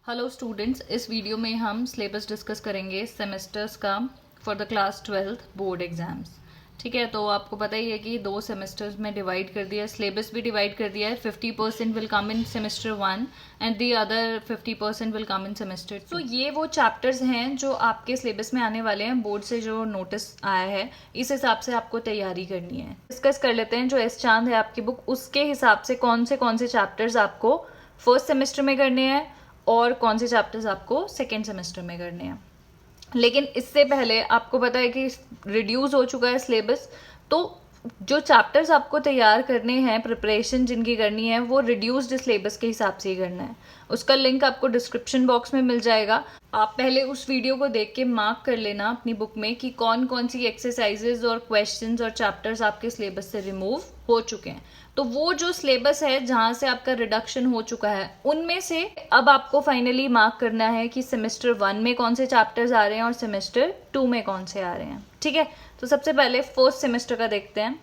Hello students, इस video में हम सिलेबस डिस्कस करेंगे सेमेस्टर्स का for the class 12th board exams. ठीक है, तो आपको पता ही है कि 2 सेमेस्टर्स में डिवाइड कर दिया है, सिलेबस भी डिवाइड कर दिया है। 50% will come in semester 1 and the other 50% will come in semester 2। तो ये वो चैप्टर्स हैं जो आपके सिलेबस में आने वाले हैं। बोर्ड से जो नोटिस आया है इस हिसाब से आपको तैयारी करनी है। डिस्कस कर लेते हैं जो एस चांद है आपकी बुक, उसके हिसाब से कौन से चैप्टर्स आपको फर्स्ट सेमेस्टर में करने हैं और कौन से चैप्टर्स आपको सेकेंड सेमेस्टर में करने हैं। लेकिन इससे पहले आपको पता है कि रिड्यूस हो चुका है सिलेबस, तो जो चैप्टर्स आपको तैयार करने हैं, प्रिपरेशन जिनकी करनी है, वो रिड्यूस्ड सिलेबस के हिसाब से ही करना है। उसका लिंक आपको डिस्क्रिप्शन बॉक्स में मिल जाएगा। आप पहले उस वीडियो को देख के मार्क कर लेना अपनी बुक में कि कौन कौन सी एक्सरसाइजेज और क्वेश्चंस और चैप्टर्स आपके सिलेबस से रिमूव हो चुके हैं। तो वो जो सिलेबस है जहाँ से आपका रिडक्शन हो चुका है, उनमें से अब आपको फाइनली मार्क करना है कि सेमेस्टर 1 में कौन से चैप्टर्स आ रहे हैं और सेमेस्टर 2 में कौन से आ रहे हैं। ठीक है, तो सबसे पहले फर्स्ट सेमेस्टर का देखते हैं।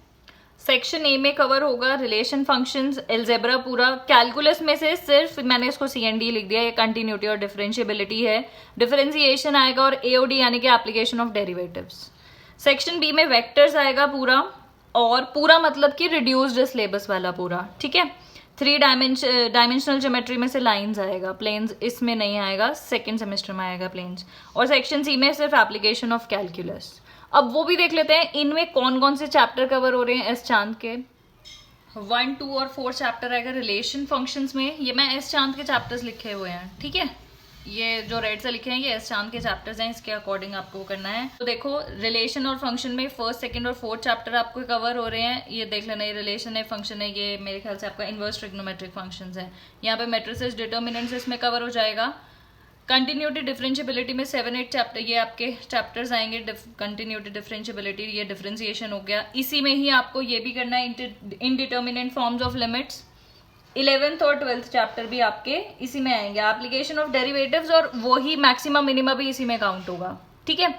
सेक्शन ए में कवर होगा रिलेशन फंक्शंस, अलजेब्रा पूरा। कैलकुलस में से सिर्फ मैंने इसको CND लिख दिया, ये कंटिन्यूटी और डिफरेंशिएबिलिटी है। डिफरेंशिएशन आएगा और AOD यानी कि application of derivatives. Section B में वेक्टर्स आएगा पूरा, और पूरा मतलब कि रिड्यूस्ड सिलेबस वाला पूरा। ठीक है, 3 डायमेंशनल ज्योमेट्री में से लाइंस आएगा, प्लेन्स इसमें नहीं आएगा, सेकेंड सेमेस्टर में आएगा प्लेन्स। और सेक्शन सी में सिर्फ एप्लीकेशन ऑफ कैलकुलस। अब वो भी देख लेते हैं इनमें कौन कौन से चैप्टर कवर हो रहे हैं एस चांद के। 1, 2 और 4 चैप्टर आएगा रिलेशन फंक्शंस में। ये मैं एस चांद के चैप्टर्स लिखे हुए हैं। ठीक है, ये जो रेड से लिखे हैं ये एस चांद के चैप्टर्स हैं, इसके अकॉर्डिंग आपको करना है। तो देखो, रिलेशन और फंक्शन में फर्स्ट, सेकंड और फोर्थ चैप्टर आपको कवर हो रहे हैं। ये देख लेना, ये रिलेशन है, फंक्शन है, ये मेरे ख्याल से आपका इनवर्स ट्रिग्नोमेट्रिक फंक्शंस है। यहाँ पे मैट्रिसेस, डिटर्मिनेंट्स इसमें कवर हो जाएगा। कंटिन्यूटी डिफरेंशिएबिलिटी में 7-8 चैप्टर ये आपके चैप्टर्स आएंगे। कंटिन्यूटी डिफरेंशिएबिलिटी, ये डिफरेंशिएशन हो गया। इसी में ही आपको ये भी करना है, indeterminate forms of limits. 11th और 12th चैप्टर भी आपके इसी में आएंगे। एप्लीकेशन ऑफ डेरिवेटिव्स, और वो ही मैक्सिमम मिनिमम भी इसी में काउंट होगा। ठीक है,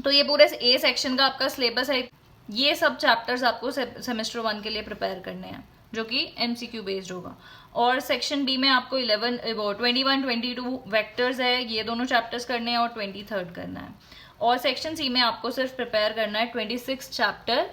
तो ये पूरे ए सेक्शन का आपका सिलेबस है। ये सब चैप्टर्स आपको सेमेस्टर 1 के लिए प्रिपेयर करने हैं, जो कि MCQ बेस्ड होगा। और सेक्शन बी में आपको 21, 22 वेक्टर्स है, ये दोनों चैप्टर्स करने हैं, और 23rd करना है। और सेक्शन सी में आपको सिर्फ प्रिपेयर करना है 26 चैप्टर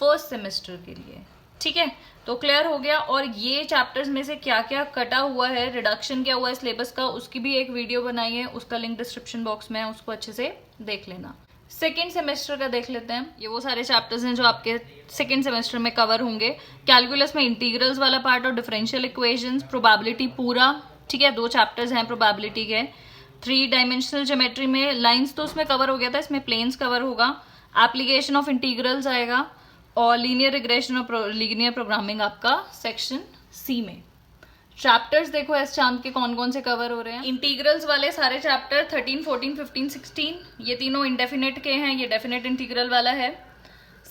फर्स्ट सेमेस्टर के लिए। ठीक है, तो क्लियर हो गया। और ये चैप्टर्स में से क्या क्या कटा हुआ है, रिडक्शन क्या हुआ है सिलेबस का, उसकी भी एक वीडियो बनाई है, उसका लिंक डिस्क्रिप्शन बॉक्स में है, उसको अच्छे से देख लेना। सेकेंड सेमेस्टर का देख लेते हैं। ये वो सारे चैप्टर्स हैं जो आपके सेकेंड सेमेस्टर में कवर होंगे। कैलकुलस में इंटीग्रल्स वाला पार्ट और डिफरेंशियल इक्वेशंस, प्रोबेबिलिटी पूरा। ठीक है, 2 चैप्टर्स हैं प्रोबेबिलिटी के। 3 डायमेंशनल ज्योमेट्री में लाइंस तो उसमें कवर हो गया था, इसमें प्लेन्स कवर होगा। एप्लीकेशन ऑफ इंटीग्रल्स आएगा, और लीनियर रिग्रेशन और लीनियर प्रोग्रामिंग आपका सेक्शन सी में। चैप्टर्स देखो एस चांद के कौन कौन से कवर हो रहे हैं। इंटीग्रल्स वाले सारे चैप्टर 13, 14, 15, 16 ये तीनों इंडेफिनेट के हैं, ये डेफिनेट इंटीग्रल वाला है।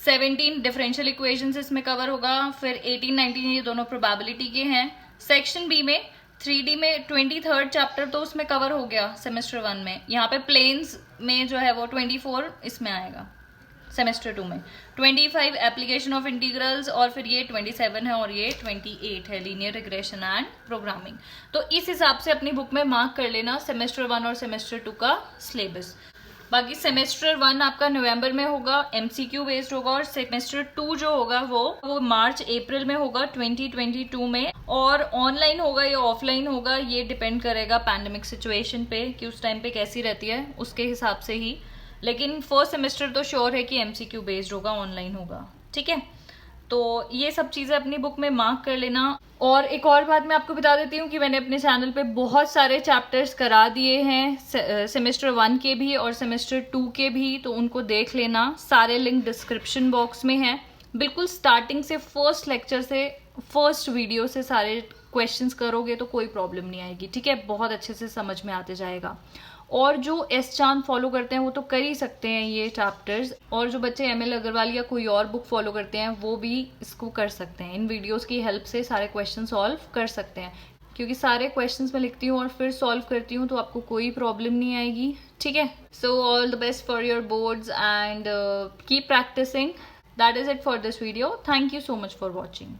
17 डिफरेंशियल इक्वेशंस इसमें कवर होगा। फिर 18, 19 ये दोनों प्रोबेबिलिटी के हैं। सेक्शन बी में 3D में 23rd चैप्टर तो उसमें कवर हो गया सेमेस्टर 1 में। यहाँ पे प्लेन्स में जो है वो 24 इसमें आएगा सेमेस्टर 2 में। 25 एप्लीकेशन ऑफ इंटीग्रल्स, और फिर ये 27 है, और ये 28 है लीनियर रिग्रेशन एंड प्रोग्रामिंग। तो इस हिसाब से अपनी बुक में मार्क कर लेना सेमेस्टर 1 और सेमेस्टर 2 का सिलेबस। बाकी सेमेस्टर 1 आपका नवंबर में होगा, MCQ बेस्ड होगा, और सेमेस्टर 2 जो होगा वो मार्च अप्रैल में होगा 2022 में। और ऑनलाइन होगा या ऑफलाइन होगा ये डिपेंड करेगा पैंडेमिक सिचुएशन पे, कि उस टाइम पे कैसी रहती है, उसके हिसाब से ही। लेकिन फर्स्ट सेमेस्टर तो श्योर है कि MCQ बेस्ड होगा, ऑनलाइन होगा। ठीक है, तो ये सब चीज़ें अपनी बुक में मार्क कर लेना। और एक और बात मैं आपको बता देती हूँ कि मैंने अपने चैनल पे बहुत सारे चैप्टर्स करा दिए हैं, सेमेस्टर 1 के भी और सेमेस्टर 2 के भी, तो उनको देख लेना। सारे लिंक डिस्क्रिप्शन बॉक्स में हैं। बिल्कुल स्टार्टिंग से, फर्स्ट लेक्चर से, फर्स्ट वीडियो से सारे क्वेश्चंस करोगे तो कोई प्रॉब्लम नहीं आएगी। ठीक है, बहुत अच्छे से समझ में आते जाएगा। और जो एस चांद फॉलो करते हैं वो तो कर ही सकते हैं ये चैप्टर्स, और जो बच्चे ML अग्रवाल या कोई और बुक फॉलो करते हैं वो भी इसको कर सकते हैं। इन वीडियोस की हेल्प से सारे क्वेश्चन सॉल्व कर सकते हैं, क्योंकि सारे क्वेश्चंस मैं लिखती हूँ और फिर सॉल्व करती हूँ, तो आपको कोई प्रॉब्लम नहीं आएगी। ठीक है, so all the best for your boards and keep practising. That is it for this video. Thank you so much for watching.